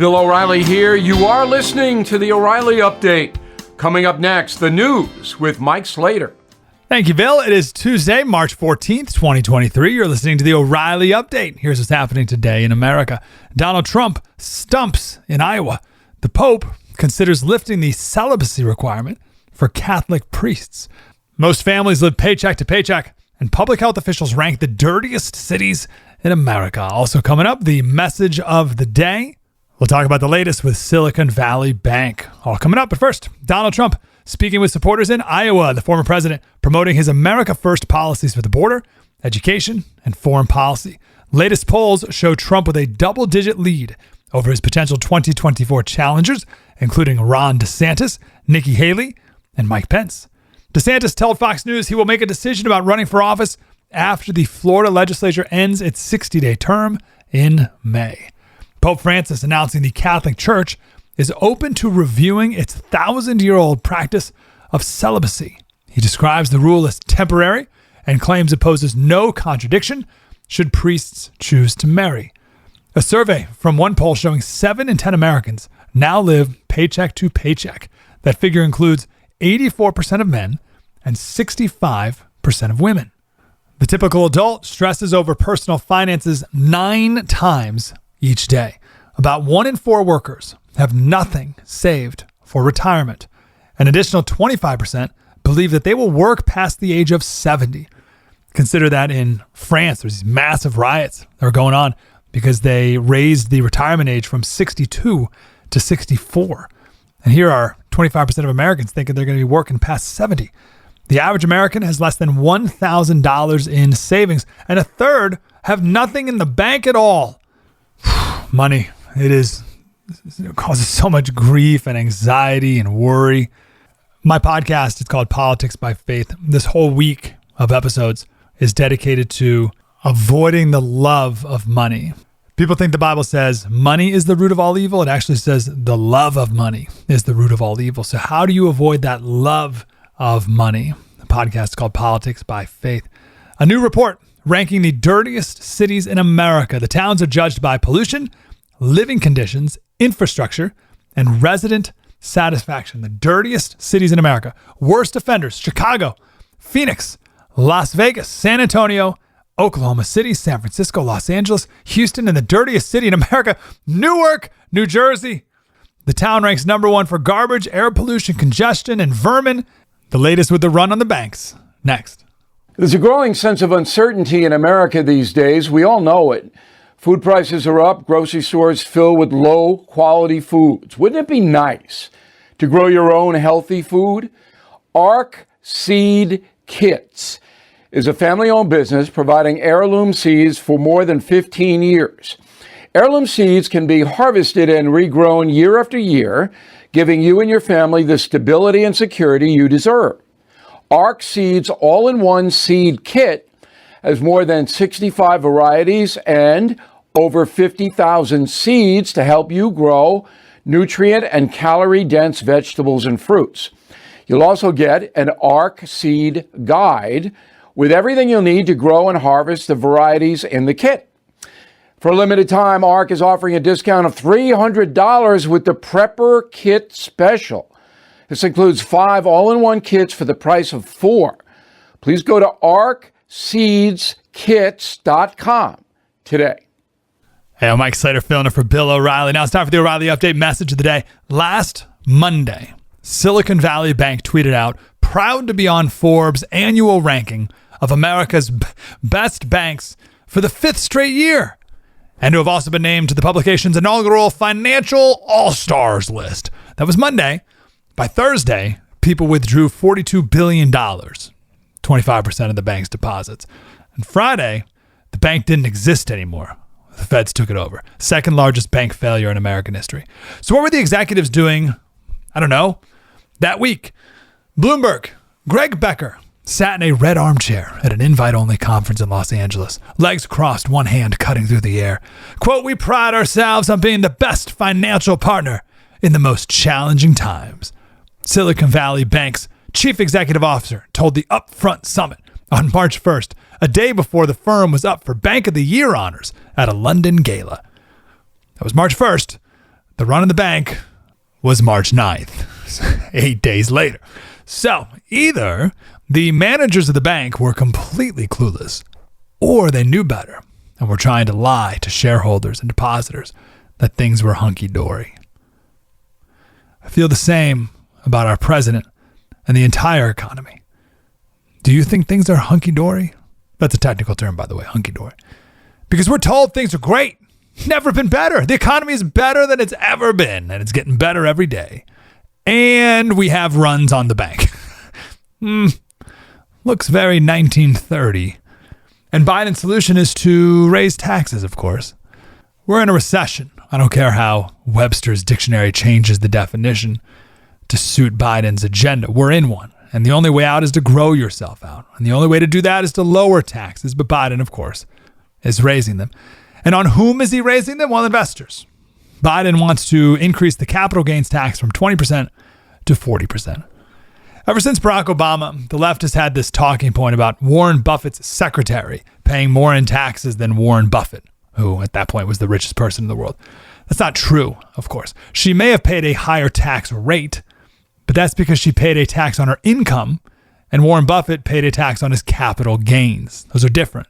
Bill O'Reilly here. You are listening to the O'Reilly Update. Coming up next, the news with Mike Slater. Thank you, Bill. It is Tuesday, March 14th, 2023. You're listening to the O'Reilly Update. Here's what's happening today in America. Donald Trump stumps in Iowa. The Pope considers lifting the celibacy requirement for Catholic priests. Most families live paycheck to paycheck, and public health officials rank the dirtiest cities in America. Also coming up, the message of the day. We'll talk about the latest with Silicone Valley Bank. All coming up, but first, Donald Trump speaking with supporters in Iowa, the former president promoting his America First policies for the border, education, and foreign policy. Latest polls show Trump with a double-digit lead over his potential 2024 challengers, including Ron DeSantis, Nikki Haley, and Mike Pence. DeSantis told Fox News he will make a decision about running for office after the Florida legislature ends its 60-day term in May. Pope Francis announcing the Catholic Church is open to reviewing its 1,000-year-old practice of celibacy. He describes the rule as temporary and claims it poses no contradiction should priests choose to marry. A survey from one poll showing 7 in 10 Americans now live paycheck to paycheck. That figure includes 84% of men and 65% of women. The typical adult stresses over personal finances 9 times each day. About 1 in 4 workers have nothing saved for retirement. An additional 25% believe that they will work past the age of 70. Consider that in France, there's these massive riots that are going on because they raised the retirement age from 62 to 64. And here are 25% of Americans thinking they're going to be working past 70. The average American has less than $1,000 in savings, and a third have nothing in the bank at all. Money, it causes so much grief and anxiety and worry. My podcast is called Politics by Faith. This whole week of episodes is dedicated to avoiding the love of money. People think the Bible says money is the root of all evil. It actually says the love of money is the root of all evil. So how do you avoid that love of money? The podcast is called Politics by Faith. A new report ranking the dirtiest cities in America. The towns are judged by pollution, living conditions, infrastructure, and resident satisfaction. The dirtiest cities in America. Worst offenders: Chicago, Phoenix, Las Vegas, San Antonio, Oklahoma City, San Francisco, Los Angeles, Houston, and the dirtiest city in America, Newark, New Jersey. The town ranks number 1 for garbage, air pollution, congestion, and vermin. The latest with the run on the banks. Next. There's a growing sense of uncertainty in America these days. We all know it. Food prices are up, grocery stores filled with low-quality foods. Wouldn't it be nice to grow your own healthy food? Ark Seed Kits is a family-owned business providing heirloom seeds for more than 15 years. Heirloom seeds can be harvested and regrown year after year, giving you and your family the stability and security you deserve. Ark Seeds All-in-One Seed Kit has more than 65 varieties and over 50,000 seeds to help you grow nutrient and calorie-dense vegetables and fruits. You'll also get an Ark Seed Guide with everything you'll need to grow and harvest the varieties in the kit. For a limited time, Ark is offering a discount of $300 with the Prepper Kit Special. This includes 5 all-in-one kits for the price of 4. Please go to arkseedskits.com today. Hey, I'm Mike Slater filling in for Bill O'Reilly. Now it's time for the O'Reilly Update message of the day. Last Monday, Silicone Valley Bank tweeted out, proud to be on Forbes' annual ranking of America's best banks for the 5th straight year, and to have also been named to the publication's inaugural Financial All-Stars list. That was Monday. By Thursday, people withdrew $42 billion, 25% of the bank's deposits. And Friday, the bank didn't exist anymore. The feds took it over. Second largest bank failure in American history. So what were the executives doing, I don't know, that week? Bloomberg, Greg Becker, sat in a red armchair at an invite-only conference in Los Angeles, legs crossed, one hand cutting through the air. Quote, "We pride ourselves on being the best financial partner in the most challenging times." Silicone Valley Bank's chief executive officer told the Upfront Summit on March 1st, a day before the firm was up for Bank of the Year honors at a London gala. That was March 1st. The run of the bank was March 9th, 8 days later. So either the managers of the bank were completely clueless, or they knew better and were trying to lie to shareholders and depositors that things were hunky-dory. I feel the same about our president and the entire economy. Do you think things are hunky-dory? That's a technical term, by the way, hunky-dory. Because we're told things are great. Never been better. The economy is better than it's ever been, and it's getting better every day. And we have runs on the bank. Looks very 1930. And Biden's solution is to raise taxes, of course. We're in a recession. I don't care how Webster's dictionary changes the definition to suit Biden's agenda. We're in one. And the only way out is to grow yourself out. And the only way to do that is to lower taxes. But Biden, of course, is raising them. And on whom is he raising them? Well, investors. Biden wants to increase the capital gains tax from 20% to 40%. Ever since Barack Obama, the left has had this talking point about Warren Buffett's secretary paying more in taxes than Warren Buffett, who at that point was the richest person in the world. That's not true, of course. She may have paid a higher tax rate, but that's because she paid a tax on her income, and Warren Buffett paid a tax on his capital gains. Those are different.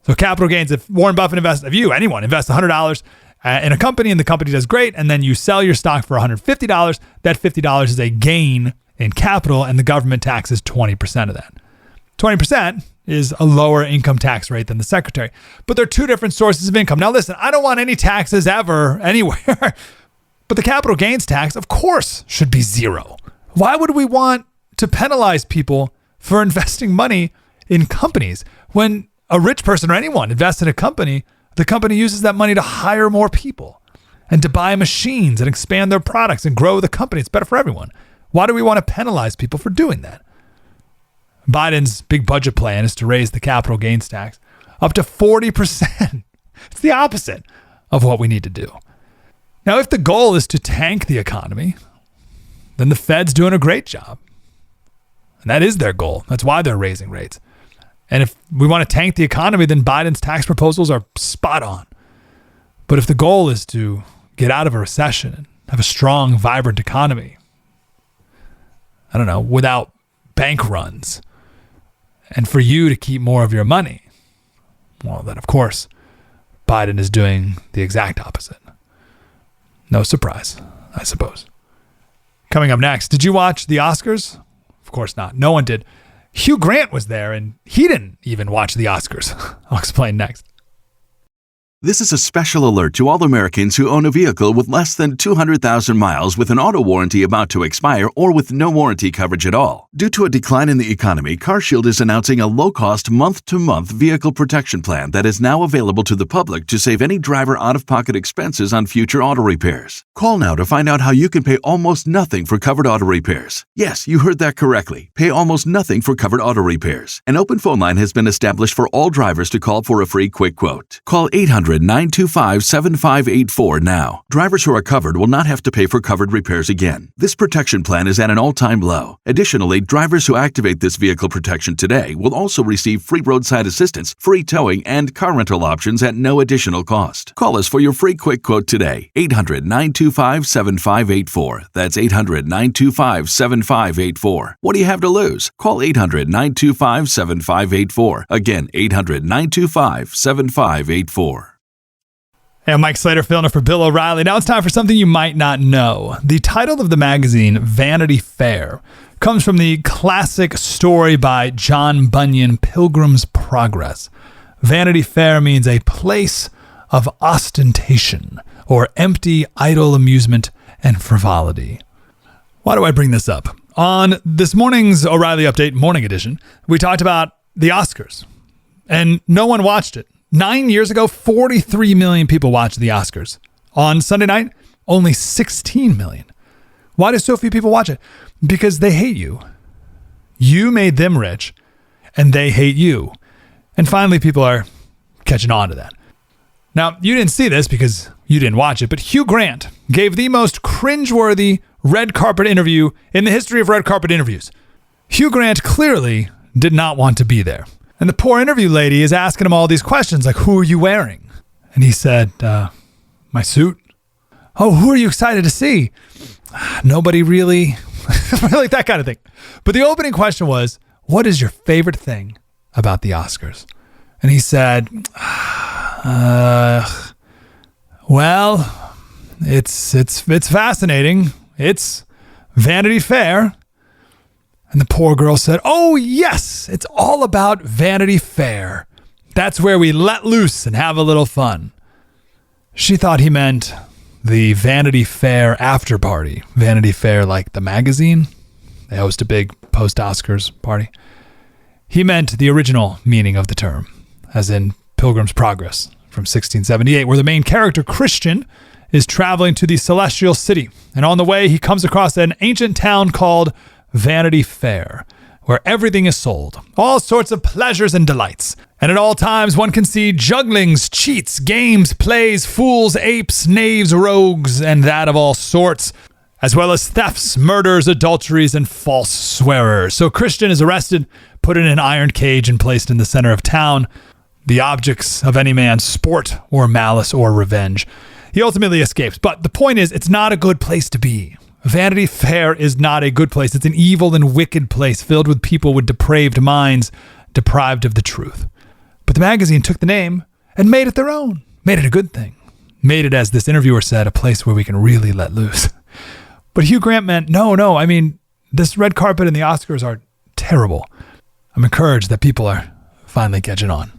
So capital gains, if Warren Buffett invests, if you, anyone, invests $100 in a company and the company does great, and then you sell your stock for $150, that $50 is a gain in capital, and the government taxes 20% of that. 20% is a lower income tax rate than the secretary. But they're two different sources of income. Now listen, I don't want any taxes ever anywhere, but the capital gains tax, of course, should be zero. Why would we want to penalize people for investing money in companies when a rich person or anyone invests in a company, the company uses that money to hire more people and to buy machines and expand their products and grow the company? It's better for everyone. Why do we want to penalize people for doing that? Biden's big budget plan is to raise the capital gains tax up to 40%. It's the opposite of what we need to do. Now, if the goal is to tank the economy, then the Fed's doing a great job. And that is their goal. That's why they're raising rates. And if we want to tank the economy, then Biden's tax proposals are spot on. But if the goal is to get out of a recession and have a strong, vibrant economy, I don't know, without bank runs, and for you to keep more of your money, well, then of course, Biden is doing the exact opposite. No surprise, I suppose. Coming up next, did you watch the Oscars? Of course not. No one did. Hugh Grant was there, and he didn't even watch the Oscars. I'll explain next. This is a special alert to all Americans who own a vehicle with less than 200,000 miles with an auto warranty about to expire or with no warranty coverage at all. Due to a decline in the economy, CarShield is announcing a low-cost month-to-month vehicle protection plan that is now available to the public to save any driver out-of-pocket expenses on future auto repairs. Call now to find out how you can pay almost nothing for covered auto repairs. Yes, you heard that correctly. Pay almost nothing for covered auto repairs. An open phone line has been established for all drivers to call for a free quick quote. Call 800-925-7584 now. Drivers who are covered will not have to pay for covered repairs again. This protection plan is at an all-time low. Additionally, drivers who activate this vehicle protection today will also receive free roadside assistance, free towing, and car rental options at no additional cost. Call us for your free quick quote today. 800-925-7584. That's 800-925-7584. What do you have to lose? Call 800-925-7584. Again, 800-925-7584. Hey, I'm Mike Slater, filling in for Bill O'Reilly. Now it's time for something you might not know. The title of the magazine, Vanity Fair, comes from the classic story by John Bunyan, Pilgrim's Progress. Vanity Fair means a place of ostentation or empty, idle amusement and frivolity. Why do I bring this up? On this morning's O'Reilly Update Morning Edition, we talked about the Oscars, and no one watched it. 9 years ago, 43 million people watched the Oscars. On Sunday night, only 16 million. Why do so few people watch it? Because they hate you. You made them rich, and they hate you. And finally, people are catching on to that. Now, you didn't see this because you didn't watch it, but Hugh Grant gave the most cringeworthy red carpet interview in the history of red carpet interviews. Hugh Grant clearly did not want to be there. And the poor interview lady is asking him all these questions like, who are you wearing? And he said, my suit. Oh, who are you excited to see? Nobody really, like that kind of thing. But the opening question was, what is your favorite thing about the Oscars? And he said, well, it's fascinating. It's Vanity Fair. And the poor girl said, oh, yes, it's all about Vanity Fair. That's where we let loose and have a little fun. She thought he meant the Vanity Fair after party. Vanity Fair, like the magazine. They host a big post-Oscars party. He meant the original meaning of the term, as in Pilgrim's Progress from 1678, where the main character, Christian, is traveling to the celestial city. And on the way, he comes across an ancient town called Vanity Fair, where everything is sold, all sorts of pleasures and delights. And at all times, one can see jugglings, cheats, games, plays, fools, apes, knaves, rogues, and that of all sorts, as well as thefts, murders, adulteries, and false swearers. So Christian is arrested, put in an iron cage, and placed in the center of town, the objects of any man's sport or malice or revenge. He ultimately escapes, but the point is, it's not a good place to be. Vanity Fair is not a good place. It's an evil and wicked place filled with people with depraved minds, deprived of the truth. But the magazine took the name and made it their own, made it a good thing, made it, as this interviewer said, a place where we can really let loose. But Hugh Grant meant, no, I mean, this red carpet and the Oscars are terrible. I'm encouraged that people are finally catching on.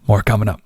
More coming up.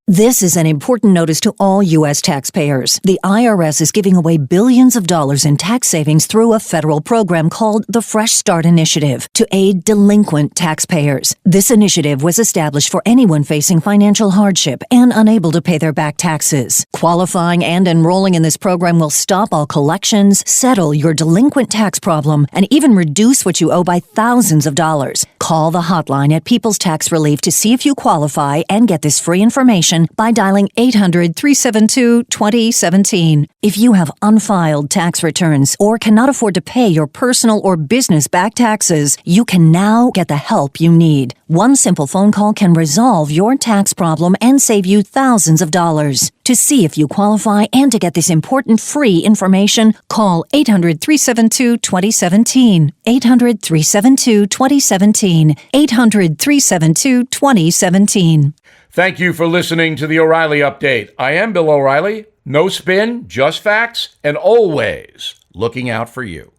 This is an important notice to all U.S. taxpayers. The IRS is giving away billions of dollars in tax savings through a federal program called the Fresh Start Initiative to aid delinquent taxpayers. This initiative was established for anyone facing financial hardship and unable to pay their back taxes. Qualifying and enrolling in this program will stop all collections, settle your delinquent tax problem, and even reduce what you owe by thousands of dollars. Call the hotline at People's Tax Relief to see if you qualify and get this free information by dialing 800-372-2017. If you have unfiled tax returns or cannot afford to pay your personal or business back taxes, you can now get the help you need. One simple phone call can resolve your tax problem and save you thousands of dollars. To see if you qualify and to get this important free information, call 800-372-2017. 800-372-2017. 800-372-2017. Thank you for listening to the O'Reilly Update. I am Bill O'Reilly. No spin, just facts, and always looking out for you.